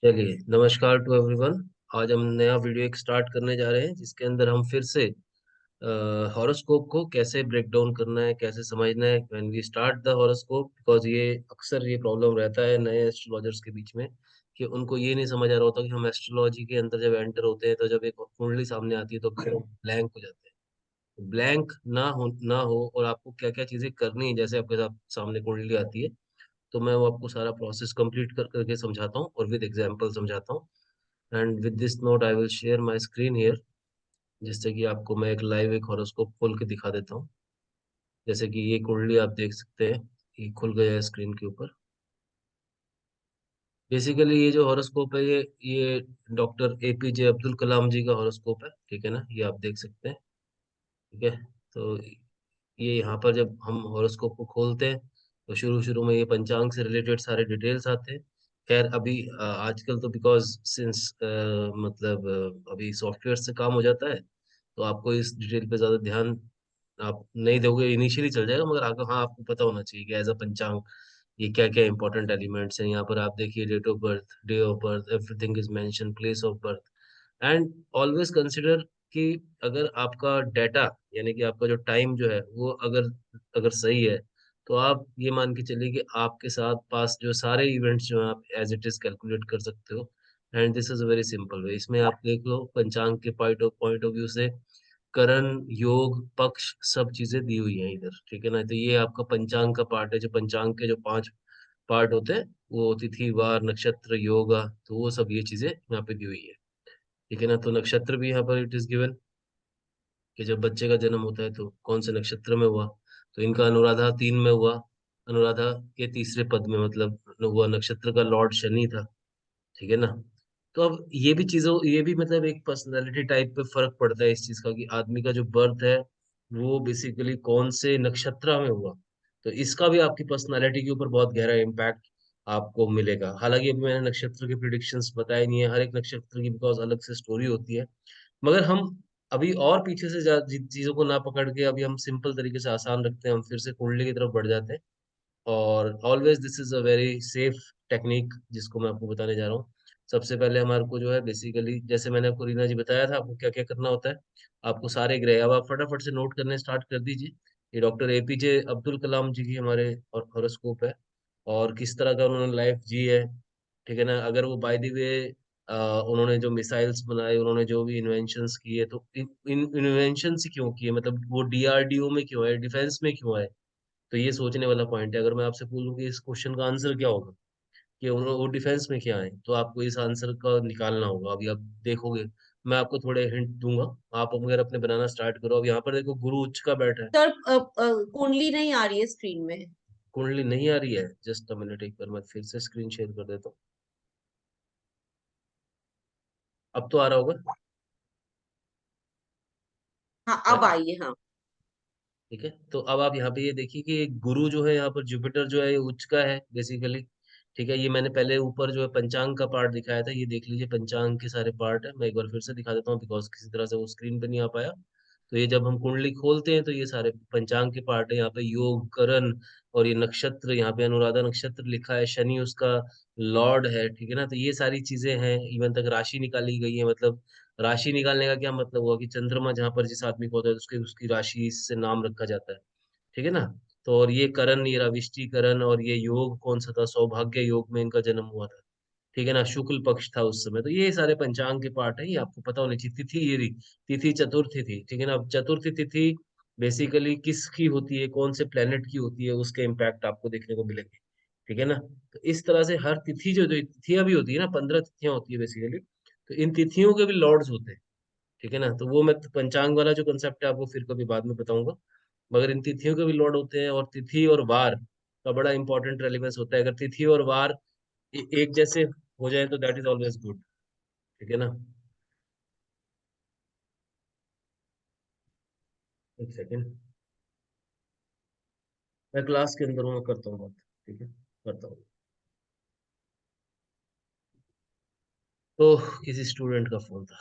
चलिए, नमस्कार to everyone. आज हम नया वीडियो एक स्टार्ट करने जा रहे हैं जिसके अंदर हम फिर से हॉरोस्कोप को कैसे ब्रेक डाउन करना है, कैसे समझना है when we start the horoscope. Because ये अक्सर ये प्रॉब्लम रहता है नए एस्ट्रोलॉजर्स के बीच में कि उनको ये नहीं समझ आ रहा होता कि हम एस्ट्रोलॉजी के अंदर जब एंटर होते हैं तो जब एक कुंडली सामने आती है तो ब्लैंक हो जाते हैं। ब्लैंक ना हो और आपको क्या क्या चीजें करनी है, जैसे आपके साथ सामने कुंडली आती है तो मैं वो आपको सारा प्रोसेस कंप्लीट कर करके समझाता हूँ और विद एग्जांपल समझाता हूँ। And with this note I will share my screen here, जिससे कि आपको मैं एक लाइव एक हॉरोस्कोप खोल के दिखा देता हूँ। जैसे कि ये कुंडली आप देख सकते हैं, ये खुल गया है स्क्रीन के ऊपर। बेसिकली ये जो हॉरोस्कोप है ये डॉक्टर एपीजे अब्दुल कलाम जी का हॉरोस्कोप है, ठीक है ना। ये आप देख सकते हैं, ठीक है। तो ये यहाँ पर जब हम हॉरोस्कोप को खोलते हैं तो शुरू शुरू में ये पंचांग से रिलेटेड सारे डिटेल्स आते हैं। खैर अभी आजकल तो बिकॉज सिंस मतलब अभी सॉफ्टवेयर से काम हो जाता है तो आपको इस डिटेल पे ज्यादा ध्यान आप नहीं दोगे, इनिशियली चल जाएगा, मगर आगे हाँ आपको पता होना चाहिए कि एज अ पंचांग ये क्या क्या इंपॉर्टेंट एलिमेंट्स हैं। यहाँ पर आप देखिए date of birth, day of birth, everything is mention, place of birth. And always consider कि अगर आपका डाटा यानी कि आपका जो टाइम जो है वो अगर अगर सही है तो आप ये मान के चलिए कि आपके साथ पास जो सारे इवेंट्स जो हैं आप एज इट इज कैलकुलेट कर सकते हो। And this is a very simple way. इसमें आप देख लो पंचांग के पॉइंट ऑफ व्यू से करण, योग, पक्ष सब चीजें दी हुई हैं इधर, ठीक है ना। तो ये आपका पंचांग का पार्ट है, जो पंचांग के जो 5 पार्ट होते हैं वो तिथि, वार, नक्षत्र, योगा, तो वो सब ये चीजें यहाँ पे दी हुई है, ठीक है ना। तो नक्षत्र भी यहाँ पर इट इज गिवन कि जब बच्चे का जन्म होता है तो कौन से नक्षत्र में हुआ। तो इनका अनुराधा 3 में हुआ, अनुराधा के तीसरे पद में, मतलब हुआ, नक्षत्र का लॉर्ड शनि था, ठीक है ना। तो अब ये भी मतलब एक पर्सनालिटी टाइप पे फर्क पड़ता है इस चीज का कि आदमी का जो बर्थ है वो बेसिकली कौन से नक्षत्र में हुआ। तो इसका भी आपकी पर्सनालिटी के ऊपर बहुत गहरा इम्पैक्ट आपको मिलेगा। हालांकि अभी मैंने नक्षत्र के प्रिडिक्शंस बताए नहीं है, हर एक नक्षत्र की बिकॉज अलग से स्टोरी होती है। मगर हम अभी और पीछे से चीजों को ना पकड़ के अभी हम सिंपल तरीके से आसान रखते हैं, हम फिर से कुंडली की तरफ बढ़ जाते हैं। और always this is a very safe technique जिसको मैं आपको बताने जा रहा हूँ। सबसे पहले हमारे को जो है बेसिकली, जैसे मैंने आपको रीना जी बताया था आपको क्या क्या करना होता है। आपको सारे ग्रह अब आप फटाफट से नोट करने स्टार्ट कर दीजिए। ये डॉक्टर एपीजे अब्दुल कलाम जी की हमारे हॉरोस्कोप है और किस तरह का उन्होंने लाइफ जी है, ठीक है ना। अगर वो बाय द वे उन्होंने जो मिसाइल्स बनाए, उन्होंने जो भी इन्वेंशंस किए, तो इन इन्वेंशन क्यों किए, मतलब वो डीआरडीओ में क्यों है, डिफेंस में क्यों है। तो ये सोचने वाला पॉइंट है। अगर मैं आपसे पूछूं कि इस क्वेश्चन का आंसर क्या होगा कि उन्होंने वो डिफेंस में क्या है, तो आपको इस आंसर का निकालना होगा। अभी आप देखोगे, मैं आपको थोड़े हिंट दूंगा, आप अगर अपने बनाना स्टार्ट करो। अब यहाँ पर देखो गुरु उच्च का बैठा है। सर कुंडली नहीं आ रही है स्क्रीन में। कुंडली नहीं आ रही है, जस्ट अ मिनट, एक बार मैं फिर से स्क्रीन शेयर कर देता हूँ। अब तो आ रहा होगा। हाँ है? अब आई है, हाँ। ठीक है, तो अब आप यहाँ पे ये देखिए कि गुरु जो है यहाँ पर, जुपिटर जो है ये उच्च का है बेसिकली, ठीक है। ये मैंने पहले ऊपर जो है पंचांग का पार्ट दिखाया था, ये देख लीजिए पंचांग के सारे पार्ट है। मैं एक बार फिर से दिखा देता हूँ बिकॉज किसी तरह से वो स्क्रीन पे नहीं आ पाया। तो ये जब हम कुंडली खोलते हैं तो ये सारे पंचांग के पार्ट है। यहाँ पे योग, करण और ये नक्षत्र, यहाँ पे अनुराधा नक्षत्र लिखा है, शनि उसका लॉर्ड है, ठीक है ना। तो ये सारी चीजें हैं, इवन तक राशि निकाली गई है। मतलब राशि निकालने का क्या मतलब हुआ कि चंद्रमा जहां पर जिस आदमी को होता है उसके उसकी राशि से नाम रखा जाता है, ठीक है ना। तो और ये करण, ये रविष्टि करण, और ये योग कौन सा था, सौभाग्य योग में इनका जन्म हुआ था, ठीक है ना। शुक्ल पक्ष था उस समय। तो ये सारे पंचांग के पार्ट है, ये आपको पता होनी चाहिए। तिथि ये रही, तिथि चतुर्थी थी, ठीक है ना। अब चतुर्थी तिथि बेसिकली किसकी होती है, कौन से प्लेनेट की होती है, उसके इम्पैक्ट आपको देखने को मिलेंगे, ठीक है ना। तो इस तरह से हर तिथि जो जो तिथियां भी होती है ना, 15 तिथियां होती है बेसिकली, तो इन तिथियों के भी लॉर्ड्स होते हैं, ठीक है ना। तो वो मैं पंचांग वाला जो कंसेप्ट है आपको फिर कभी बाद में बताऊंगा। मगर इन तिथियों के भी लॉर्ड होते हैं, और तिथि और वार का बड़ा इंपॉर्टेंट रेलिवेंस होता है। अगर तिथि और वार एक जैसे हो जाए तो दैट इज ऑलवेज गुड, ठीक है ना। एक सेकेंड, मैं क्लास के अंदर हूँ, मैं करता हूँ बात, ठीक है, करता हूँ। तो किसी स्टूडेंट का फोन था।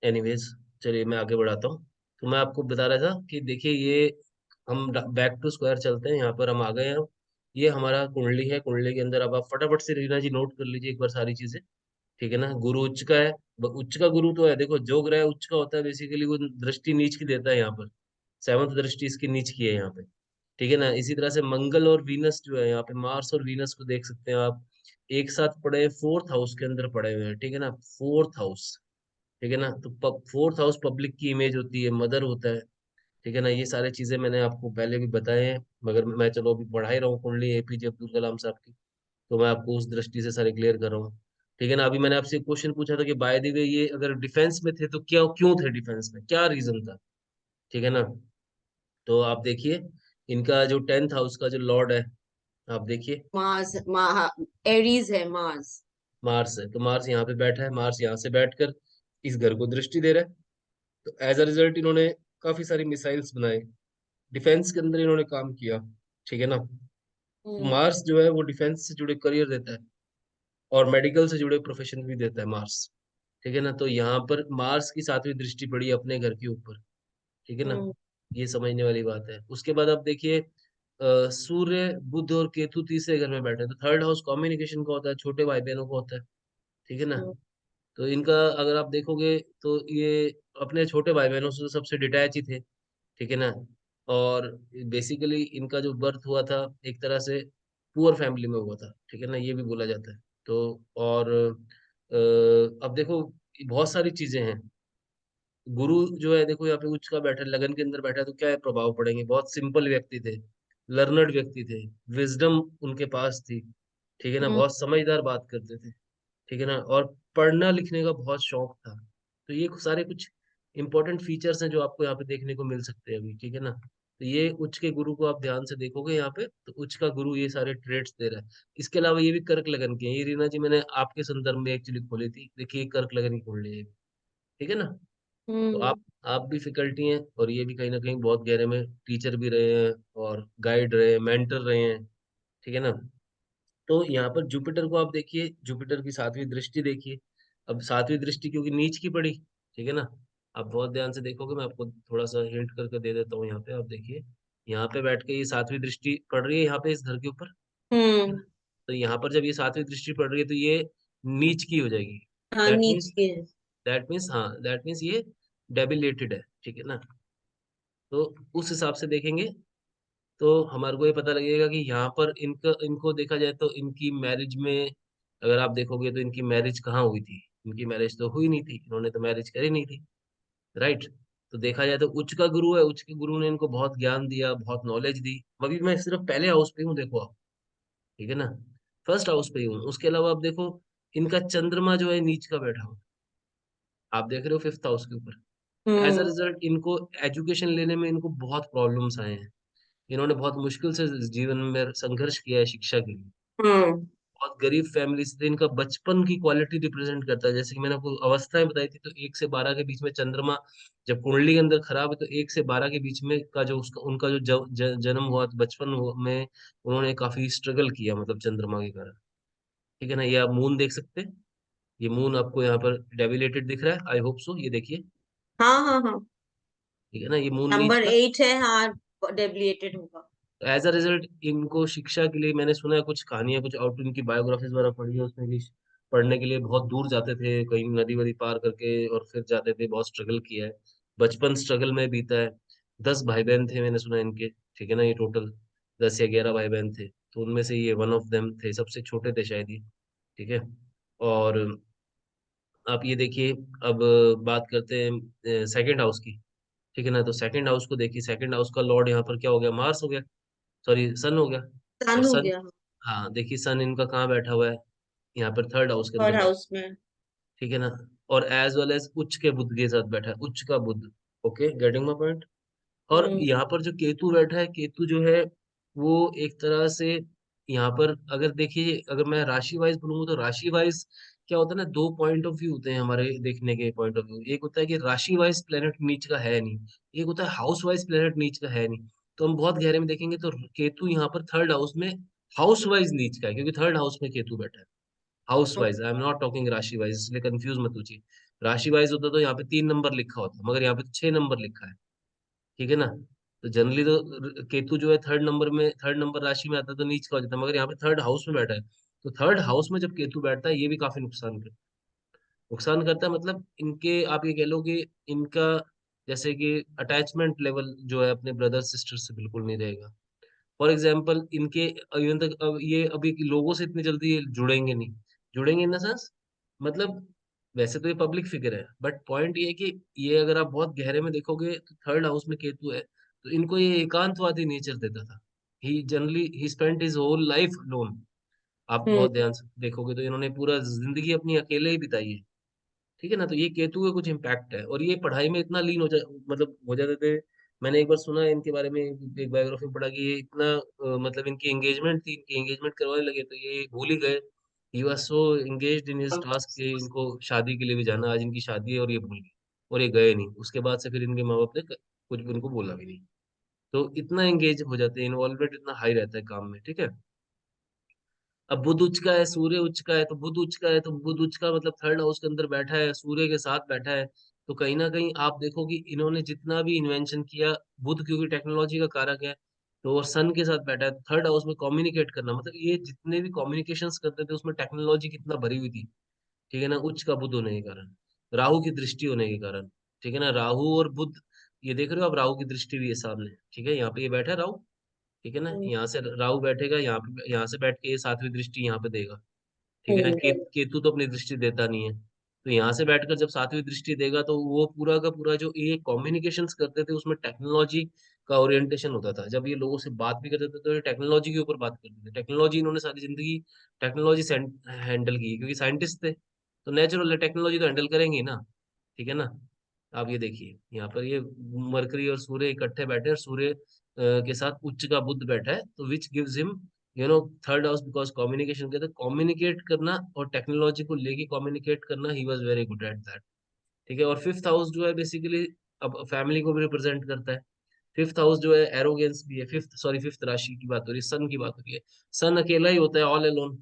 एनीवेज, चलिए मैं आगे बढ़ाता हूँ। तो मैं आपको बता रहा था कि देखिए ये हम बैक टू स्क्वायर चलते हैं, यहाँ पर हम आ गए हैं। ये हमारा कुंडली है, कुंडली के अंदर अब आप फटाफट से रीना जी नोट कर लीजिए एक बार सारी चीजें, ठीक है ना। गुरु उच्च का है, उच्च का गुरु तो है, देखो जो ग्रह उच्च का होता है बेसिकली वो दृष्टि नीच की देता है यहाँ पर, सेवंथ दृष्टि इसकी नीच की है यहाँ पे। ठीक है ना। इसी तरह से मंगल और वीनस जो है यहाँ पे, मार्स और वीनस को देख सकते हैं आप, एक साथ पड़े, फोर्थ हाउस के अंदर पड़े हुए हैं। ठीक है ना, फोर्थ हाउस। ठीक है ना, तो फोर्थ हाउस पब्लिक की इमेज होती है, मदर होता है। ठीक है ना, ये सारी चीजें मैंने आपको पहले भी बताए हैं, मगर मैं चलो अभी पढ़ा ही रहा हूँ कुंडली एपीजे अब्दुल कलाम साहब की, तो मैं आपको उस दृष्टि से सारे क्लियर कर रहा हूँ। ठीक है ना। अभी मैंने आपसे क्वेश्चन पूछा था कि बाय द वे ये अगर डिफेंस में थे तो क्या, क्यों थे डिफेंस में, क्या रीजन था। ठीक है ना। तो आप देखिए, इनका जो टेंथ हाउस का जो लॉर्ड है, आप देखिए, मार्स, एरीज है मार्स। मार्स है। तो मार्स यहाँ पे बैठा है, मार्स यहाँ से बैठकर इस घर को दृष्टि दे रहा है। तो एज अ रिजल्ट इन्होंने काफी सारी मिसाइल्स बनाए, डिफेंस के अंदर इन्होंने काम किया। ठीक है ना। हम्म। मार्स जो है वो डिफेंस से जुड़े करियर देता है, और मेडिकल से जुड़े प्रोफेशन भी देता है मार्स। ठीक है ना। तो यहाँ पर मार्स की सातवीं दृष्टि पड़ी अपने घर के ऊपर। ठीक है ना, हम्म। ये समझने वाली बात है। उसके बाद आप देखिए, सूर्य बुध और केतु तीसरे घर में बैठे हैं, तो थर्ड हाउस कम्युनिकेशन का होता है, छोटे भाई बहनों का होता है। ठीक है ना। हम्म। तो इनका अगर आप देखोगे तो ये अपने छोटे भाई बहनों से तो सबसे डिटैच ही थे। ठीक है ना। और बेसिकली इनका जो बर्थ हुआ था एक तरह से पुअर फैमिली में हुआ था। ठीक है ना, ये भी बोला जाता है। तो और अब देखो, बहुत सारी चीजें हैं। गुरु जो है देखो यहाँ पे उच्च का बैठा है, लगन के अंदर बैठा है, तो क्या है प्रभाव पड़ेंगे। बहुत सिंपल व्यक्ति थे, लर्नर्ड व्यक्ति थे, विजडम उनके पास थी। ठीक है ना, हम्म। बहुत समझदार बात करते थे। ठीक है ना, और पढ़ना लिखने का बहुत शौक था। तो ये सारे कुछ इंपॉर्टेंट फीचर्स हैं जो आपको यहाँ पे देखने को मिल सकते हैं अभी। ठीक है ना। तो ये उच्च के गुरु को आप ध्यान से देखोगे यहाँ पे, तो उच्च का गुरु ये सारे ट्रेड्स दे रहा है। इसके अलावा ये भी कर्क लगन के हैं। ये रीना जी मैंने आपके संदर्भ में एक्चुअली खोली थी, देखिए ये कर्क लगन की कुंडली है। ठीक है ना। तो हम्म। आप भी फैकल्टी हैं, और ये भी कहीं ना कहीं बहुत गहरे में टीचर भी रहे हैं, और गाइड रहे हैं, मेंटर रहे हैं। ठीक है ना। तो यहाँ पर जुपिटर को आप देखिए, जुपिटर की सातवीं दृष्टि देखिए। अब सातवीं दृष्टि क्योंकि नीच की पड़ी, ठीक है ना। आप बहुत ध्यान से देखोगे, मैं आपको थोड़ा सा हिंट करके दे देता हूँ। यहाँ पे आप देखिए, यहाँ पे बैठ के ये सातवीं दृष्टि पड़ रही है यहाँ पे इस घर के ऊपर। ठीक है हम्म। ना? तो यहाँ पर जब ये सातवीं दृष्टि पड़ रही है तो ये नीच की हो जाएगी। हाँ, दैट नीच मीन्स, के है। हाँ दैट मीन्स ये डेबिलेटेड है। ठीक है ना। तो उस हिसाब से देखेंगे तो हमारे को ये पता लगेगा कि यहाँ पर इनका, इनको देखा जाए तो इनकी मैरिज में, अगर आप देखोगे तो इनकी मैरिज कहाँ हुई थी। इनकी मैरिज तो हुई नहीं थी, इन्होंने तो मैरिज करी नहीं थी। राइट। तो देखा जाए तो उच्च का गुरु है, उच्च के गुरु ने इनको बहुत ज्ञान दिया, बहुत नॉलेज दी। अभी मैं सिर्फ पहले हाउस पे हूँ, देखो आप। ठीक है ना, फर्स्ट हाउस पे ही हूँ। उसके अलावा आप देखो, इनका चंद्रमा जो है नीच का बैठा हुआ, आप देख रहे हो फिफ्थ हाउस के ऊपर। As a hmm. रिजल्ट इनको एजुकेशन लेने में इनको बहुत प्रॉब्लम्स आए हैं। इन्होंने बहुत मुश्किल से जीवन में संघर्ष किया है शिक्षा के लिए। हम्म। बहुत गरीब फैमिली से थे। इनका बचपन की क्वालिटी रिप्रेजेंट करता है, जैसे कि मैंने आपको अवस्थाएं बताई थी, तो 1 से 12 के बीच में चंद्रमा जब कुंडली के अंदर खराब है, तो 1 से 12 के बीच में का जो उसका उनका जो जन्म हुआ, तो बचपन में उन्होंने काफी स्ट्रगल किया, मतलब चंद्रमा के कारण। ठीक है ना। ये आप मून देख सकते हैं, ये मून आपको यहाँ पर डेबिलेटेड दिख रहा है, आई होप सो, ये देखिए। हाँ, हाँ, हाँ। ठीक है ना, ये मून नीच नंबर का। 8 है, हाँ। डेबिलिएटेड होगा। एज अ रिजल्ट इनको शिक्षा के लिए, मैंने सुना है कुछ कहानियां, कुछ आउट इनकी बायोग्राफीज वगैरह पढ़ी है, उसमें भी पढ़ने के लिए बहुत दूर जाते थे, कहीं नदी वदी पार करके और फिर जाते थे, बहुत स्ट्रगल किया है। बचपन स्ट्रगल में बीता है। 10 भाई बहन थे मैंने सुना है इनके। ठीक है ना, ये टोटल 10 या 11 भाई बहन थे, तो उनमें से ये वन ऑफ देम थे, सबसे छोटे थे शायद ये। ठीक है। और आप ये देखिए, अब बात करते हैं सेकंड हाउस की। ठीक है ना। तो सेकंड हाउस को देखिए, सेकंड हाउस का लॉर्ड यहाँ पर क्या हो गया, मार्स हो गया, सॉरी सन हो गया। और सन हो सन, गया। हाँ देखिए सन इनका कहाँ बैठा हुआ है, यहाँ पर थर्ड हाउस के थर्ड अंदर बैठा। हाउस में। ठीक है ना। और एज वेल एज उच्च के बुध के साथ बैठा है, उच्च का बुध। Okay, getting my point. और हम्म। यहाँ पर जो केतु बैठा है, केतु जो है वो एक तरह से यहाँ पर अगर देखिए, अगर मैं राशि वाइज बोलूंगा तो राशि वाइज क्या होता है ना, 2 पॉइंट ऑफ व्यू होते हैं हमारे देखने के पॉइंट ऑफ व्यू। एक होता है कि राशि वाइज प्लेनेट नीच का है नहीं, एक होता है हाउस वाइज प्लेनेट नीच का है नहीं। तो हम बहुत गहरे में देखेंगे तो केतु यहाँ पर थर्ड हाउस में हाउस वाइज नीच का है, क्योंकि थर्ड हाउस में केतु बैठा है। House wise, I am not talking राशि वाइज, इसलिए कंफ्यूज मत होइए। राशि वाइज होता तो यहाँ पे 3 नंबर लिखा होता, मगर यहाँ पे 6 नंबर लिखा है। ठीक है ना। तो जनरली तो केतु जो है थर्ड नंबर में, थर्ड नंबर राशि में आता है तो नीच का हो जाता है, मगर यहाँ पे थर्ड हाउस में बैठा है। तो थर्ड हाउस में जब केतु बैठता है ये भी काफी नुकसान करता है। नुकसान करता है मतलब इनके, आप ये कह लो कि इनका जैसे कि अटैचमेंट लेवल जो है अपने ब्रदर सिस्टर से बिल्कुल नहीं रहेगा। फॉर एग्जाम्पल इनके इवन तक अब ये अभी लोगों से इतनी जल्दी ये जुड़ेंगे नहीं, जुड़ेंगे इन द सेंस मतलब वैसे तो ये पब्लिक फिगर है, बट पॉइंट ये है कि ये अगर आप बहुत गहरे में देखोगे तो थर्ड हाउस में केतु है, तो इनको ये एकांतवादी नेचर देता था। He generally he spent his whole life lone. आप हम्म बहुत ध्यान से देखोगे तो इन्होंने पूरा जिंदगी अपनी अकेले ही बिताई है, ठीक है ना। तो ये केतु का कुछ इम्पैक्ट है, और ये पढ़ाई में इतना लीन मतलब हो जाते थे। मैंने एक बार सुना है इनके बारे में, एक बायोग्राफी में पढ़ा कि ये इतना मतलब इनकी एंगेजमेंट थी, इनकी एंगेजमेंट करवाने लगे तो ये भूल ही गए। He was so engaged in his task कि इनको शादी के लिए भी जाना, आज इनकी शादी है और ये भूल गए, और ये गए नहीं। उसके बाद से फिर इनके माँ बाप ने कुछ भी उनको बोला भी नहीं। तो इतना एंगेज हो जाते हैं, इन्वॉल्वमेंट इतना हाई रहता है काम में, ठीक है। अब बुध उच्च का है, सूर्य उच्च का है, तो बुध उच्च का है तो बुध उच्च का मतलब थर्ड हाउस के अंदर बैठा है, सूर्य के साथ बैठा है। तो कहीं ना कहीं आप देखो कि इन्होंने जितना भी इन्वेंशन किया, बुध क्योंकि टेक्नोलॉजी का कारक है, तो और सन के साथ बैठा है थर्ड हाउस में, कम्युनिकेट करना मतलब ये जितने भी कम्युनिकेशंस करते थे उसमें टेक्नोलॉजी कितना भरी हुई थी, ठीक है ना, उच्च का बुध होने के कारण, राहु की दृष्टि होने के कारण, ठीक है ना। राहु और बुध, ये देख रहे हो आप, राहु की दृष्टि भी है सामने, ठीक है, यहाँ पे ये बैठा है राहु, ठीक है ना, हम्म यहाँ से राहु बैठेगा, यहाँ से बैठ के ये सातवीं दृष्टि यहाँ पे देगा, ठीक है ना। हम्म केतु तो अपनी दृष्टि देता नहीं है, तो यहाँ से बैठकर जब सातवीं दृष्टि देगा तो वो पूरा का पूरा जो ये कम्युनिकेशंस करते थे उसमें टेक्नोलॉजी का ओरिएंटेशन होता था। जब ये लोगों से बात भी करते थे तो ये टेक्नोलॉजी के ऊपर बात करते थे, टेक्नोलॉजी इन्होंने सारी जिंदगी टेक्नोलॉजी से हैंडल की, क्योंकि साइंटिस्ट थे तो नेचुरल है टेक्नोलॉजी तो हैंडल करेंगे ही ना, ठीक है ना। आप ये देखिए यहाँ पर ये मरकरी और सूर्य इकट्ठे बैठे हैं, और सूर्य के साथ उच्च का बुध बैठा है, तो which gives him third house, because communication कहते हैं, कम्युनिकेट करना और टेक्नोलॉजी को लेके कम्युनिकेट करना, he was very good at that, ठीक है। और फिफ्थ हाउस जो है बेसिकली अब फैमिली को भी रिप्रेजेंट करता है। फिफ्थ हाउस जो है एरोगेंस भी है, फिफ्थ राशि की बात हो रही है, सन की बात हो रही है। सन अकेला ही होता है, ऑल अलोन।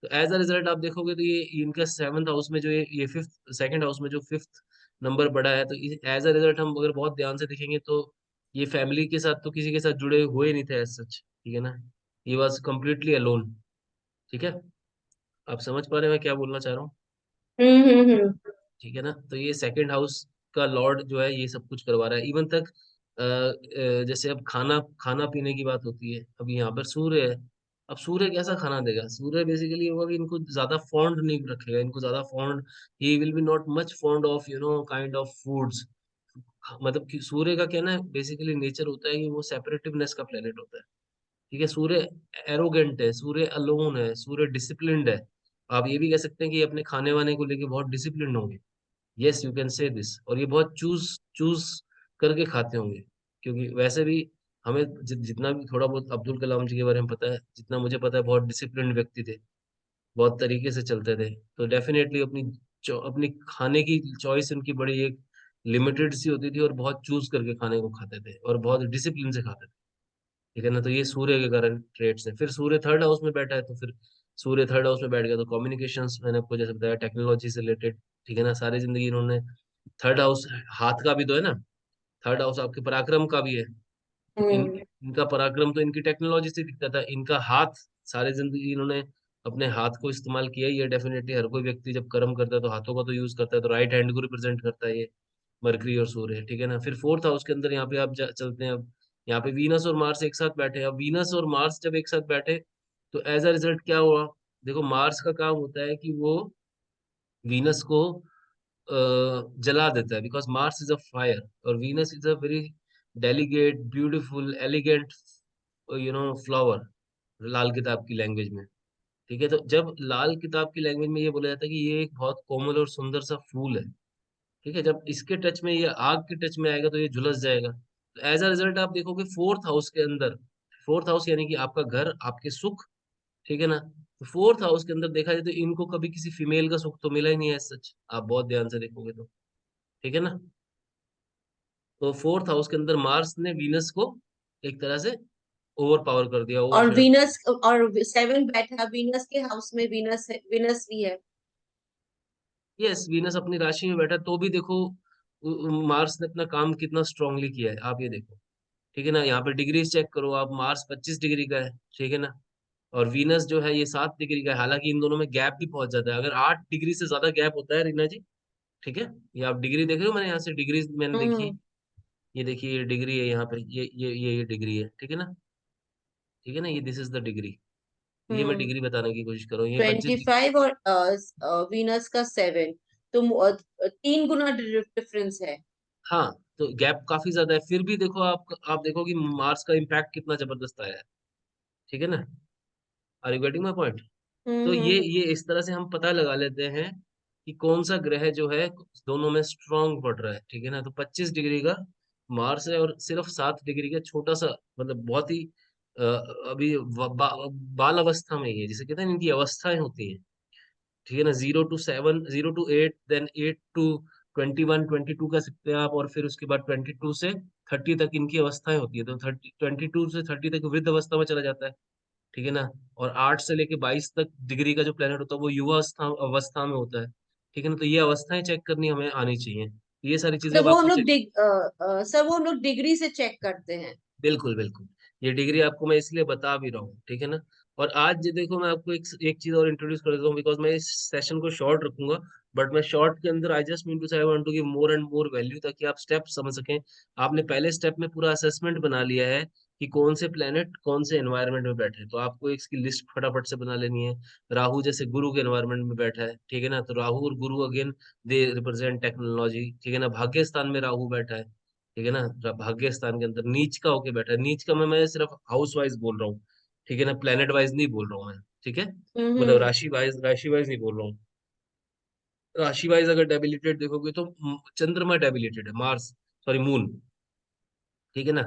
तो एज अ रिजल्ट आप देखोगे तो ये इनका सेवंथ हाउस में जो ये फिफ्थ सेकंड हाउस में जो फिफ्थ नंबर बड़ा है, तो एज अ रिजल्ट हम अगर बहुत ध्यान से देखेंगे तो ये फैमिली के साथ तो किसी के साथ जुड़े हुए नहीं थे एज सच, ठीक है ना। ये वॉज कम्प्लीटली अलोन, ठीक है। आप समझ पा रहे हैं मैं क्या बोलना चाह रहा हूँ, हम्म। ठीक है ना। तो ये सेकंड हाउस का लॉर्ड जो है ये सब कुछ करवा रहा है, इवन तक जैसे अब खाना खाना पीने की बात होती है, अब यहाँ पर सूर्य है। अब सूर्य कैसा खाना देगा, सूर्य बेसिकली होगा कि इनको ज्यादा फॉन्ड नहीं रखेगा, इनको ज्यादा fond, he will be not much fond of kind of foods. मतलब कि सूर्य का कहना है बेसिकली नेचर होता है कि वो सेपरेटिवनेस का प्लेनेट होता है, ठीक है। सूर्य एरोगेंट है, सूर्य अलोन है, सूर्य डिसिप्लिन्ड है। आप ये भी कह सकते हैं कि ये अपने खाने वाने को लेके बहुत डिसिप्लिन्ड होंगे, yes you can say this. और ये बहुत चूज चूज करके खाते होंगे, क्योंकि वैसे भी हमें जितना भी थोड़ा बहुत अब्दुल कलाम जी के बारे में पता है, जितना मुझे पता है, बहुत डिसिप्लिन्ड व्यक्ति थे, बहुत तरीके से चलते थे। तो डेफिनेटली अपनी खाने की चॉइस उनकी बड़ी एक लिमिटेड सी होती थी, और बहुत चूज करके खाने को खाते थे और बहुत डिसिप्लिन से खाते थे, ठीक है ना। तो ये सूर्य के कारण ट्रेड्स है। फिर सूर्य थर्ड हाउस में बैठा है, तो फिर सूर्य थर्ड हाउस में बैठ गया तो कम्युनिकेशंस, मैंने आपको जैसे बताया टेक्नोलॉजी से रिलेटेड, ठीक है ना, सारी जिंदगी इन्होंने, थर्ड हाउस हाथ का भी तो है ना, थर्ड हाउस आपके पराक्रम का भी है। तो हम्म इनका पराक्रम तो इनकी टेक्नोलॉजी से दिखता था, इनका हाथ, सारी जिंदगी इन्होंने अपने हाथ को इस्तेमाल किया ही है। डेफिनेटली हर कोई व्यक्ति जब कर्म करता है तो हाथों का तो यूज करता है, तो राइट हैंड को रिप्रेजेंट करता है ये मरकरी और सूर्य, ठीक है ना। फिर फोर्थ हाउस के अंदर यहाँ पे आप चलते हैं। अब यहाँ पे वीनस और मार्स एक साथ बैठे हैं। अब वीनस और मार्स जब एक साथ बैठे तो एज अ रिजल्ट क्या हुआ, देखो मार्स का काम होता है कि वो वीनस को जला देता है, because Mars is a fire, और Venus is a very delicate beautiful elegant flower, Lal Kitab की लैंग्वेज में, ठीक है। तो जब लाल किताब की लैंग्वेज में ये बोला जाता है कि ये एक बहुत कोमल और सुंदर सा फूल है, ठीक है, जब इसके टच में, ये आग के टच में आएगा तो ये झुलस जाएगा। तो एज अ रिजल्ट आप देखोगे फोर्थ हाउस के अंदर, फोर्थ हाउस यानी कि आपका घर, आपके सुख, ठीक है ना। तो फोर्थ हाउस के अंदर देखा जाए तो इनको कभी किसी फीमेल का सुख तो मिला ही नहीं है सच, आप बहुत ध्यान से देखोगे तो, ठीक है ना। तो फोर्थ हाउस के अंदर मार्स ने वीनस को एक तरह से ओवर पावर कर दिया, और ओवर। वीनस, और सेवन बैठा वीनस के हाउस में, वीनस है, वीनस भी है। यस, वीनस अपनी राशि में बैठा तो भी देखो मार्स ने अपना काम कितना स्ट्रांगली किया है, आप ये देखो, ठीक है ना। यहाँ पे डिग्रीज चेक करो आप, मार्स 25 डिग्री का है, ठीक है ना, और वीनस जो है ये 7 डिग्री का है। हालांकि इन दोनों में गैप भी पहुंच जाता है, अगर 8 डिग्री से ज्यादा गैप होता है रीना जी, ठीक है। ये आप डिग्री देख रहे हो, मैंने यहाँ से डिग्री मैंने देखी है। हम्म ये देखिए ये डिग्री है यहाँ पे, ये डिग्री है, ठीक है ना। ठीक है ना, ये दिस इज द डिग्री। ये मैं हम्म। डिग्री बताने की कोशिश कर रहा हूँ, ये 25 और वीनस का 7, तो 3 गुना डिफरेंस है। हाँ, तो गैप काफी ज्यादा है, फिर भी देखो आप देखो कि मार्स का इम्पैक्ट कितना जबरदस्त आया है। ठीक है ना। Are you getting my point? तो हम्म। ये इस तरह से हम पता लगा लेते हैं कि कौन सा ग्रह जो है दोनों में स्ट्रांग पड़ रहा है। ठीक है ना, तो 25 डिग्री का मार्स है, और सिर्फ 7 डिग्री का छोटा सा, मतलब बहुत ही अभी बाल अवस्था में ही है, जिसे कहते हैं इनकी अवस्थाएं होती हैं। ठीक है ना, 0 to 7, 0 to 8, देन 8 to 21, 22 कह सकते हैं आप, और फिर उसके बाद 22 से 30 तक इनकी अवस्थाएं होती है। तो 22 से 30 तक वृद्ध अवस्था में चला जाता है। ठीक है ना। और 8 से लेके 22 तक डिग्री का जो प्लेनेट होता है वो युवा अवस्था अवस्था में होता है। ठीक है ना, तो ये अवस्थाएं चेक करनी हमें आनी चाहिए। ये सारी चीजें तो अब वो हम आपको लोग चेक। सर वो हम लोग डिग्री से चेक करते हैं। बिल्कुल बिल्कुल। ये डिग्री आपको मैं इसलिए बता भी रहा हूँ, ठीक है ना। और आज ये देखो, मैं आपको एक चीज और इंट्रोड्यूस कर देता हूँ, बिकॉज मैं इस सेशन को शॉर्ट रखूंगा। बट मैं शॉर्ट के अंदर I just mean to say I want to give more and more value, ताकि आप स्टेप समझ सकें। आपने पहले स्टेप में पूरा असेसमेंट बना लिया है कि कौन से प्लेनेट कौन से एनवायरनमेंट में बैठे हैं, तो आपको इसकी लिस्ट फटाफट से बना लेनी है। राहु जैसे गुरु के एनवायरनमेंट में बैठा है, ठीक है ना, तो राहु और गुरु अगेन दे रिप्रेजेंट टेक्नोलॉजी। ठीक है ना, भाग्य स्थान में राहु बैठा है। ठीक है ना, भाग्य स्थान के अंदर नीच का होके बैठा है। नीच का मैं सिर्फ हाउस वाइज बोल रहा हूँ। ठीक है ना, प्लेनेट वाइज नहीं बोल रहा हूँ मैं। ठीक है, मतलब हम्म। राशि वाइज नहीं बोल रहा हूँ। राशि वाइज अगर डेबिलिटेड देखोगे तो चंद्रमा डेबिलिटेड है, मार्स, सॉरी मून। ठीक है ना।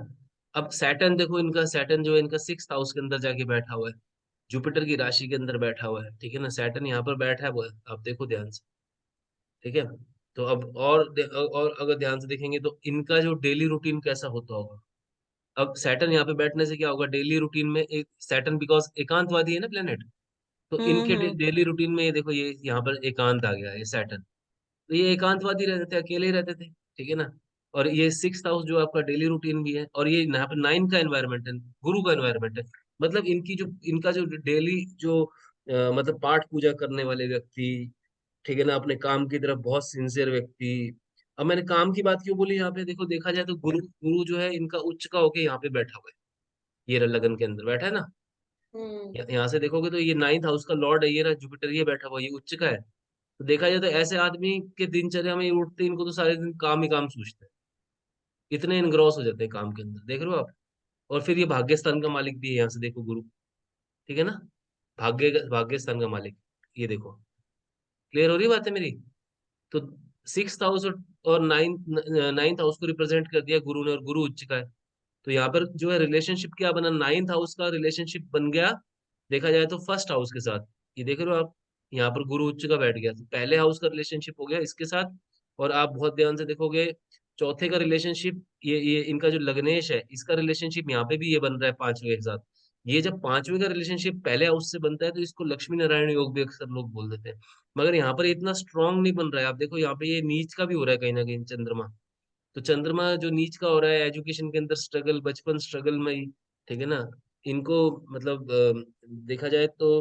अब सैटर्न देखो, इनका सैटर्न जो है इनका 6th हाउस के अंदर जाके बैठा हुआ है, जुपिटर की राशि के अंदर बैठा हुआ है। ठीक है ना, सैटर्न यहाँ पर बैठा है, वो है, आप देखो ध्यान से। ठीक है। तो अब और अगर ध्यान से देखेंगे तो इनका जो डेली रूटीन कैसा होता होगा। अब सैटर्न यहाँ पे बैठने से क्या होगा, डेली रूटीन में, एक सैटर्न बिकॉज एकांतवादी है ना प्लेनेट, तो इनके हम्म। डेली रूटीन में ये देखो, ये यहाँ पर एकांत आ गया है, ये सैटर्न। तो ये एकांतवादी रहते थे, अकेले ही रहते थे। ठीक है ना। और ये 6th हाउस जो आपका डेली रूटीन भी है, और ये यहाँ पे 9 का एनवायरनमेंट है, गुरु का एनवायरनमेंट है। मतलब इनका जो डेली जो मतलब पाठ पूजा करने वाले व्यक्ति, ठीक है ना, अपने काम की तरफ बहुत सिंसियर व्यक्ति। अब मैंने काम की बात क्यों बोली, यहाँ पे देखो देखा जाए तो गुरु गुरु जो है इनका उच्च का होके यहाँ पे बैठा हुआ है, ये रहा लगन के अंदर बैठा है ना। हम्म। यहाँ से देखोगे तो ये 9th हाउस का लॉर्ड है, ये रहा जुपिटर, ये बैठा हुआ, ये उच्च का है। तो देखा जाए तो ऐसे आदमी के दिनचर्या में ये उठते, इनको तो सारे दिन काम ही काम सूझते हैं, इतने इनग्रॉस हो जाते हैं काम के अंदर, देख रहे हो आप। और फिर ये भाग्य स्थान का मालिक भी है, यहाँ से देखो गुरु। ठीक है ना, भाग्य स्थान का मालिक, ये देखो। क्लियर हो रही बात है मेरी? तो 6th हाउस और नाइन्थ हाउस को रिप्रेजेंट कर दिया गुरु ने, और गुरु उच्च का है। तो यहाँ पर जो है रिलेशनशिप क्या बना, 9th हाउस का रिलेशनशिप बन गया, देखा जाए तो 1st हाउस के साथ। ये देख रहे हो आप, यहाँ पर गुरु उच्च का बैठ गया, तो पहले हाउस का रिलेशनशिप हो गया इसके साथ। और आप बहुत ध्यान से देखोगे, चौथे का रिलेशनशिप, ये इनका जो लग्नेश है, इसका रिलेशनशिप यहाँ पे भी ये बन रहा है 5वें के साथ। ये जब 5वें का रिलेशनशिप पहले हाउस से बनता है तो इसको लक्ष्मी नारायण योग भी अक्सर लोग बोल देते हैं। मगर यहाँ पर इतना स्ट्रांग नहीं बन रहा है, आप देखो यहाँ पे ये नीच का भी हो रहा है कहीं ना कहीं चंद्रमा। तो चंद्रमा जो नीच का हो रहा है, एजुकेशन के अंदर स्ट्रगल, बचपन स्ट्रगल में ही। ठीक है ना, इनको मतलब देखा जाए तो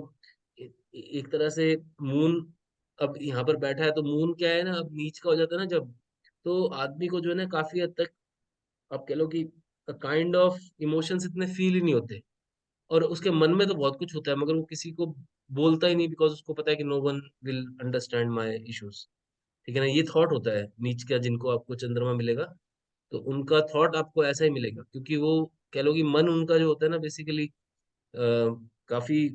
एक तरह से मून अब यहाँ पर बैठा है, तो मून क्या है ना, अब नीच का हो जाता है ना जब, तो आदमी को जो है ना काफी हद तक, आप कह लो कि काइंड ऑफ इमोशंस इतने फील ही नहीं होते। और उसके मन में तो बहुत कुछ होता है, मगर वो किसी को बोलता ही नहीं, बिकॉज उसको पता है कि no one will understand my issues. ठीक है ना, ये थॉट होता है नीच का, जिनको आपको चंद्रमा मिलेगा तो उनका थॉट आपको ऐसा ही मिलेगा, क्योंकि वो कह लो कि मन उनका जो होता है ना बेसिकली काफी,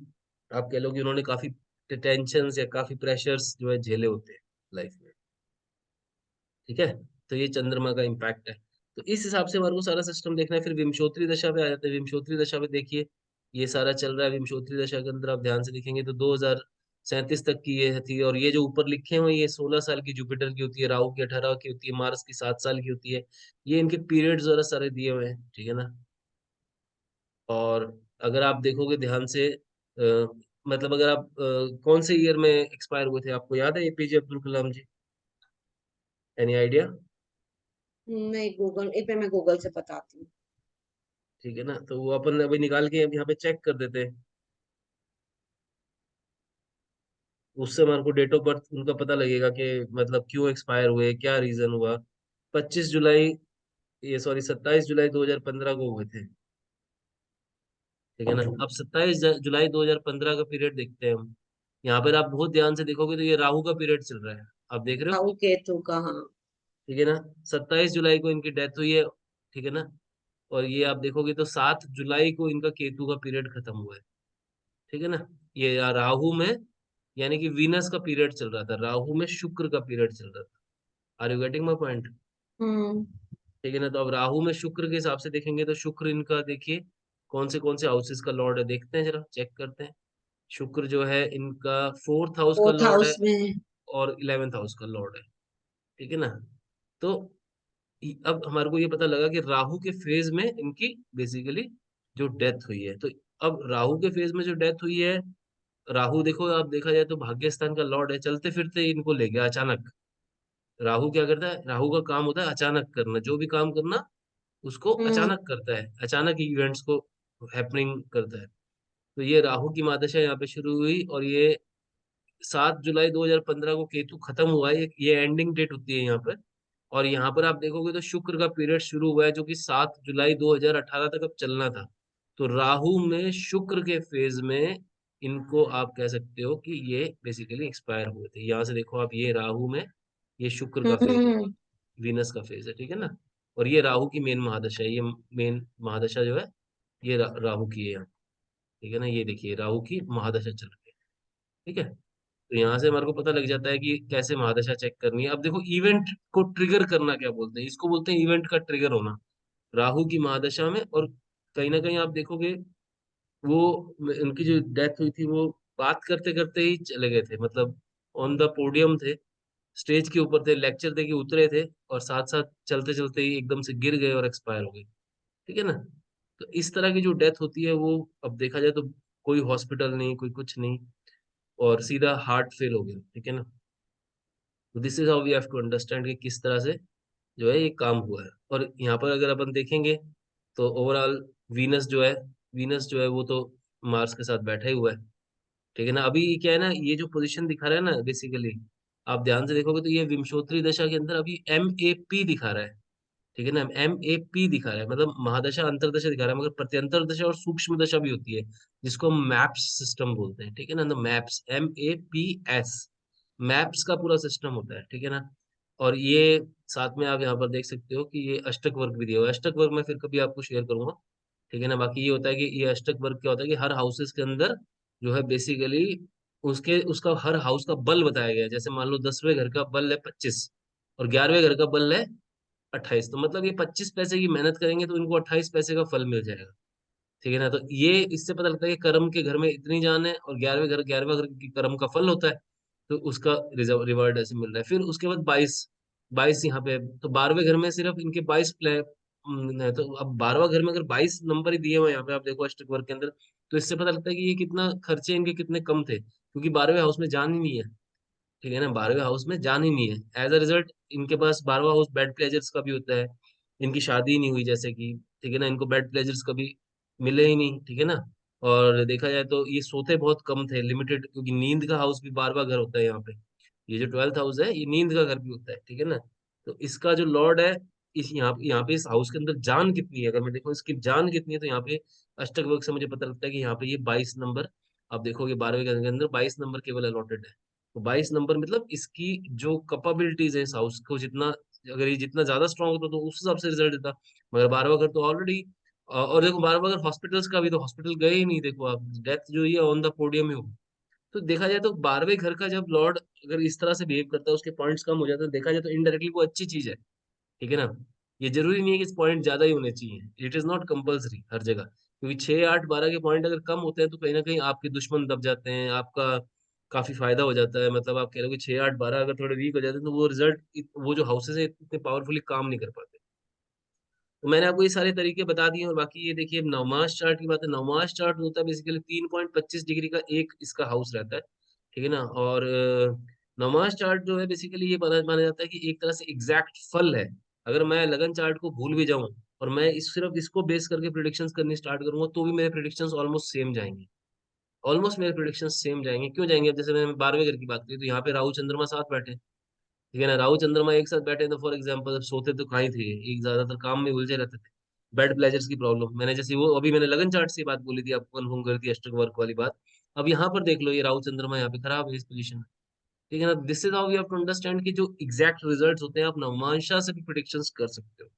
आप कह लो कि उन्होंने काफी टेंशन या काफी प्रेशर्स जो है झेले होते हैं लाइफ में। ठीक है, तो ये चंद्रमा का इम्पैक्ट है। तो इस हिसाब से हमारे को सारा सिस्टम देखना है। फिर विमशोत्री दशा पे आ जाते हैं। विमशोत्री दशा पे देखिए, ये सारा चल रहा है। विमशोत्री दशा के अंदर आप ध्यान से देखेंगे तो 2037 तक की ये थी, और ये जो ऊपर लिखे हुए ये 16 साल की जुपिटर की होती है, राहु की 18 की होती है, मार्स की 7 साल की होती है। ये इनके पीरियड जरा सारे दिए हुए हैं, ठीक है ना। और अगर आप देखोगे ध्यान से मतलब अगर आप कौन से ईयर में एक्सपायर हुए थे, आपको याद है APJ Abdul Kalam ji? Any idea? नहीं, गूगल एक पे मैं गूगल से बताती हूँ। ठीक है ना, तो वो अपन अभी निकाल के अब यहाँ पे चेक कर देते हैं। उससे हमारे को डेट ऑफ बर्थ उनका पता लगेगा कि मतलब क्यों एक्सपायर हुए, क्या रीजन हुआ। 25 जुलाई, ये सॉरी 27 जुलाई 2015 को हुए थे, ठीक है ना। अब 27 जुलाई 2015 का पीरियड देखते हैं हम। यहाँ पर आप बहुत ध्यान से देखोगे तो ये राहु का पीरियड चल रहा है, आप देख रहे हो, राहु केतु का, हाँ। ठीक है ना। 27 जुलाई को इनकी डेथ हुई है, ठीक है ना। और ये आप देखोगे तो 7 जुलाई को इनका केतु का पीरियड खत्म हुआ है, ठीक है ना। ये राहु में, यानी कि वीनस का पीरियड चल रहा था, राहु में शुक्र का पीरियड चल रहा था। Are you getting my point? Hmm. ठीक है ना। तो अब राहु में शुक्र के हिसाब से देखेंगे तो शुक्र इनका देखिए कौन से हाउसेस का लॉर्ड है, देखते हैं जरा, चेक करते हैं। शुक्र जो है इनका 4th हाउस का फोर्थ लॉर्ड है हाउस में। और 11th हाउस का लॉर्ड है, ठीक है ना। तो अब हमारे को ये पता लगा कि राहु के फेज में इनकी बेसिकली जो डेथ हुई है। तो अब राहु के फेज में जो डेथ हुई है, राहु देखो आप देखा जाए तो भाग्यस्थान का लॉर्ड है, चलते फिरते इनको ले गया अचानक। राहु क्या करता है, राहु का काम होता है अचानक करना, जो भी काम करना उसको हम्म। अचानक करता है, अचानक इवेंट्स को हैपनिंग करता है। तो ये राहु की महादशा यहाँ पे शुरू हुई, और ये 7 जुलाई 2015 को केतु खत्म हुआ है, ये एंडिंग डेट होती है यहाँ पर। और यहाँ पर आप देखोगे तो शुक्र का पीरियड शुरू हुआ है जो कि 7 जुलाई 2018 तक अब चलना था। तो राहु में शुक्र के फेज में इनको आप कह सकते हो कि ये बेसिकली एक्सपायर हुए थे। यहाँ से देखो आप, ये राहु में, ये शुक्र का फेज है, हम्म। वीनस का फेज है, ठीक है ना। और ये राहु की मेन महादशा है, ये मेन महादशा जो है ये राहु की है यहाँ, ठीक है ना। ये देखिए राहु की महादशा चल रही है, ठीक है। तो यहाँ से हमारे को पता लग जाता है कि कैसे महादशा चेक करनी है। अब देखो इवेंट को ट्रिगर करना क्या बोलते हैं, इसको बोलते हैं इवेंट का ट्रिगर होना राहु की महादशा में। और कहीं ना कहीं आप देखोगे वो उनकी जो डेथ हुई थी वो बात करते करते ही चले गए थे, मतलब ऑन द पोडियम थे, स्टेज के ऊपर थे, लेक्चर दे के उतरे थे, और साथ साथ चलते चलते ही एकदम से गिर गए और एक्सपायर हो गए, ठीक है ना। तो इस तरह की जो डेथ होती है वो, अब देखा जाए तो कोई हॉस्पिटल नहीं, कोई कुछ नहीं, और सीधा हार्ट फेल हो गया, ठीक है ना। तो this is how we have to understand कि किस तरह से जो है ये काम हुआ है। और यहाँ पर अगर अपन देखेंगे तो ओवरऑल वीनस जो है वो तो मार्स के साथ बैठा ही हुआ है, ठीक है ना। अभी क्या है ना, ये जो पोजीशन दिखा रहा है ना बेसिकली, आप ध्यान से देखोगे तो ये विंशोत्तरी दशा के अंदर अभी MAP दिखा रहा है, ठीक है ना। MAP दिखा रहा है, मतलब महादशा अंतरदशा दिखा रहा है, मगर प्रत्यंतर दशा और सूक्ष्म दशा भी होती है, जिसको हम मैप्स सिस्टम बोलते हैं, ठीक है ना। तो मैप्स, MAPS, मैप्स का पूरा सिस्टम होता है, ठीक है ना। और ये साथ में आप यहाँ पर देख सकते हो कि ये अष्टक वर्ग भी दिया हुआ है, अष्टक वर्ग मैं फिर कभी आपको शेयर करूंगा, ठीक है ना। बाकी ये होता है कि ये अष्टक वर्ग क्या होता है कि हर हाउसेस के अंदर जो है बेसिकली उसके उसका हर हाउस का बल बताया गया है। जैसे मान लो 10वें घर का बल है 25, और 11वें घर का बल है 28, तो मतलब ये 25 पैसे की मेहनत करेंगे तो इनको 28 पैसे का फल मिल जाएगा, ठीक है ना। तो ये इससे पता लगता है कि कर्म के घर में इतनी जान है, और 11वें घर की कर्म का फल होता है, तो उसका रिवॉर्ड ऐसे मिल रहा है। फिर उसके बाद 22 यहाँ पे है। तो 12वें घर में सिर्फ इनके 22 प्ले है, तो अब 12वां घर में अगर 22 नंबर ही दिए हुए हैं यहाँ पे आप देखो अष्टक वर्ग के अंदर, तो इससे पता लगता है कि ये कितना खर्चे इनके कितने कम थे, क्योंकि 12वें हाउस में जान ही नहीं है, ठीक है ना। 12वें हाउस में जान ही नहीं है, एज अ रिजल्ट इनके पास 12वां हाउस बेड प्लेजर्स का भी होता है। इनकी शादी ही नहीं हुई जैसे कि, ठीक है ना, इनको बेड प्लेजर्स कभी मिले ही नहीं, ठीक है ना। और देखा जाए तो ये सोते बहुत कम थे, लिमिटेड, क्योंकि नींद का हाउस भी 12वां घर होता है यहाँ पे। ये जो 12th हाउस है ये नींद का घर भी होता है, ठीक है ना। तो इसका जो लॉर्ड है, इस यहाँ पे इस हाउस के अंदर जान कितनी है, अगर मैं देखूँ इसकी जान कितनी है, तो यहाँ पे अष्टक वर्ग से मुझे पता लगता है कि यहाँ पे ये 22 नंबर, आप देखोगे 12वें घर के अंदर 22 नंबर केवल अलॉटेड है। तो 22 नंबर मतलब इसकी जो कैपेबिलिटीज है इस हाउस को, जितना अगर ये जितना ज्यादा स्ट्रांग होता तो उस हिसाब से रिजल्ट देता। मगर 12वां घर तो ऑलरेडी, और देखो 12वां घर हॉस्पिटल्स का भी, तो हॉस्पिटल गए ही नहीं, देखो आप डेथ जो है ऑन द पोडियम ही हो। तो देखा जाए तो 12वें घर का जब लॉर्ड अगर इस तरह से बिहेव करता है, उसके पॉइंट्स कम हो जाते हैं, देखा जाए तो इनडायरेक्टली वो अच्छी चीज है, ठीक है ना। ये जरूरी नहीं है कि पॉइंट ज्यादा ही होने चाहिए, इट इज नॉट कंपल्सरी हर जगह, क्योंकि 6 8 12 के पॉइंट अगर कम होते हैं तो कहीं ना कहीं आपके दुश्मन दब जाते हैं, आपका काफी फायदा हो जाता है। मतलब आप कह रहे हो कि 6 8 12 अगर थोड़े वीक हो जाते हैं तो वो रिजल्ट, वो जो हाउसेस है इतने पावरफुली काम नहीं कर पाते। तो मैंने आपको ये सारे तरीके बता दिए। और बाकी ये देखिए नवमास चार्ट की बात है, नवमास चार्ट होता है बेसिकली 3.25 डिग्री का एक इसका हाउस रहता है, ठीक है ना। और नवमास चार्ट जो है बेसिकली ये माना जाता है कि एक तरह से एग्जैक्ट फल है। अगर मैं लगन चार्ट को भूल भी जाऊं और मैं सिर्फ इसको बेस करके प्रिडिक्शंस करनी स्टार्ट करूंगा तो भी मेरे प्रिडिक्शंस ऑलमोस्ट सेम जाएंगे, ऑलमोस्ट मेरे प्रिडिक्शन सेम जाएंगे। क्यों जाएंगे? अब जैसे मैंने 12वें घर की बात की तो यहाँ पे राहु चंद्रमा साथ बैठे हैं, ठीक है ना। राहु चंद्रमा एक साथ बैठे हैं तो फॉर एग्जाम्पल, अब सोते तो कहाँ ही थे, एक ज्यादातर काम में उलझे रहते थे। बेड प्लेजर्स की प्रॉब्लम, मैंने जैसे वो अभी मैंने लगन चार्ट से बात बोली थी आपको, कन्फर्म कर दी एस्ट्रिक वर्क वाली बात। अब यहाँ पर देख लो, ये राहु चंद्रमा यहाँ पे खराब है इस पोजीशन में, ठीक है ना। This is how you have to understand कि जो एग्जैक्ट रिजल्ट्स होते हैं आप नवमांशा से भी प्रिडिक्शंस कर सकते हो।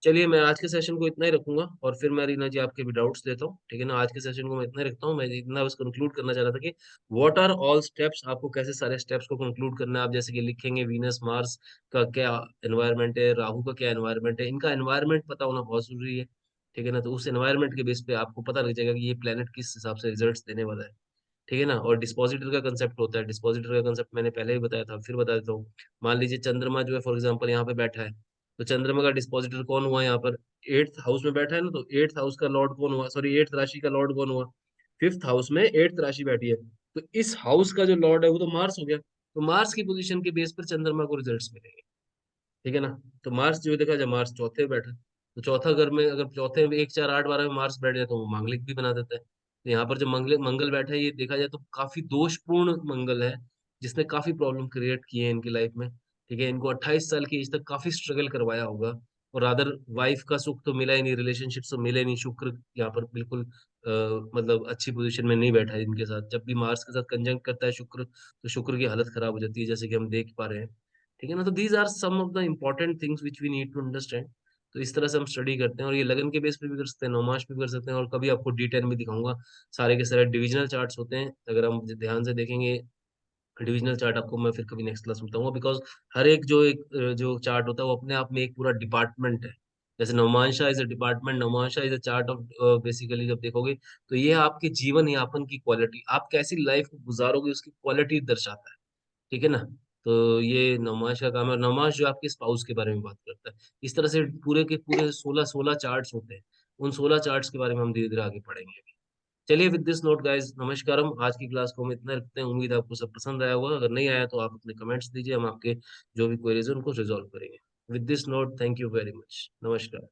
चलिए मैं आज के सेशन को इतना ही रखूंगा, और फिर मैं रीना जी आपके भी डाउट्स लेता हूँ, ठीक है ना। आज के सेशन को मैं इतना ही रखता हूँ। मैं इतना बस कंक्लूड करना चाह रहा था कि व्हाट आर ऑल स्टेप्स, आपको कैसे सारे स्टेप्स को कंक्लूड करना है। आप जैसे कि लिखेंगे वीनस मार्स का क्या एनवायरनमेंट है, राहु का क्या एनवायरनमेंट है, इनका एनवायरनमेंट पता होना बहुत जरूरी है, ठीक है ना। तो उस एनवायरनमेंट के बेस पे आपको पता लग जाएगा कि ये प्लेनेट किस हिसाब से रिजल्ट देने वाला है, ठीक है ना। और डिस्पोजिटर का कंसेप्ट होता है, डिस्पोजिटर का कंसेप्ट मैंने पहले ही बताया था, फिर बता देता हूँ। मान लीजिए चंद्रमा जो है फॉर एग्जाम्पल यहाँ पे बैठा है, तो चंद्रमा का डिस्पोजिटर कौन हुआ यहाँ पर? एट्थ हाउस में बैठा है ना, तो एट्थ हाउस का लॉर्ड कौन हुआ, सॉरी एट्थ राशि का लॉर्ड कौन हुआ? फिफ्थ हाउस में एट्थ राशि बैठी है, तो इस हाउस का जो लॉर्ड है वो तो मार्स हो गया। तो मार्स की पोजीशन के बेस पर चंद्रमा को रिजल्ट्स मिलेंगे, ठीक है ना। तो मार्स जो देखा जाए, मार्स चौथे पे बैठा है, तो चौथा घर में अगर चौथे में 1 4 8 12 में मार्स बैठ जाए तो वो मांगलिक भी बना देता है। तो यहाँ पर जो मंगल मंगल बैठा है, ये देखा जाए तो काफी दोषपूर्ण मंगल है, जिसने काफी प्रॉब्लम क्रिएट की है इनकी लाइफ में, ठीक है। इनको 28 साल की एज तक काफी स्ट्रगल करवाया होगा, और अदर वाइफ का सुख तो मिला ही नहीं, रिलेशनशिप तो मिले नहीं। शुक्र यहाँ पर बिल्कुल मतलब अच्छी पोजीशन में नहीं बैठा है इनके साथ। जब भी मार्स के साथ कंजंक्ट करता है शुक्र, तो शुक्र की हालत खराब हो जाती है, जैसे कि हम देख पा रहे हैं, ठीक है ना। तो these are some of the important things which we need to understand. तो इस तरह से हम स्टडी करते हैं, और ये लगन के बेस पे भी कर सकते हैं, नौमाश पे भी कर सकते हैं, और कभी आपको D10 भी दिखाऊंगा। सारे के सारे डिविजनल चार्ट्स होते हैं, अगर हम ध्यान से देखेंगे डिविजनल चार्ट आपको मैं फिर कभी नेक्स्ट क्लास में बताऊंगा, बिकॉज हर एक जो एक जो चार्ट होता है वो अपने आप में एक पूरा डिपार्टमेंट है। जैसे Navamsha is a department, Navamsha is a chart of, basically जब देखोगे तो ये आपके जीवन यापन की क्वालिटी, आप कैसी लाइफ को गुजारोगे उसकी क्वालिटी दर्शाता है, ठीक है ना। तो ये नमाज का काम है, और नमाज जो आपके स्पाउस के बारे में बात करता है। इस तरह से पूरे के पूरे 16 चार्ट्स होते हैं, उन 16 चार्ट्स के बारे में हम धीरे धीरे आगे पढ़ेंगे अभी। चलिए विद दिस नोट गाइज, नमस्कारम। आज की क्लास को हम इतना रखते हैं, उम्मीद है आपको सब पसंद आया होगा। अगर नहीं आया तो आप अपने कमेंट्स दीजिए, हम आपके जो भी क्वेरीज है उनको रिजॉल्व करेंगे। With this note, thank you very much, नमस्कार।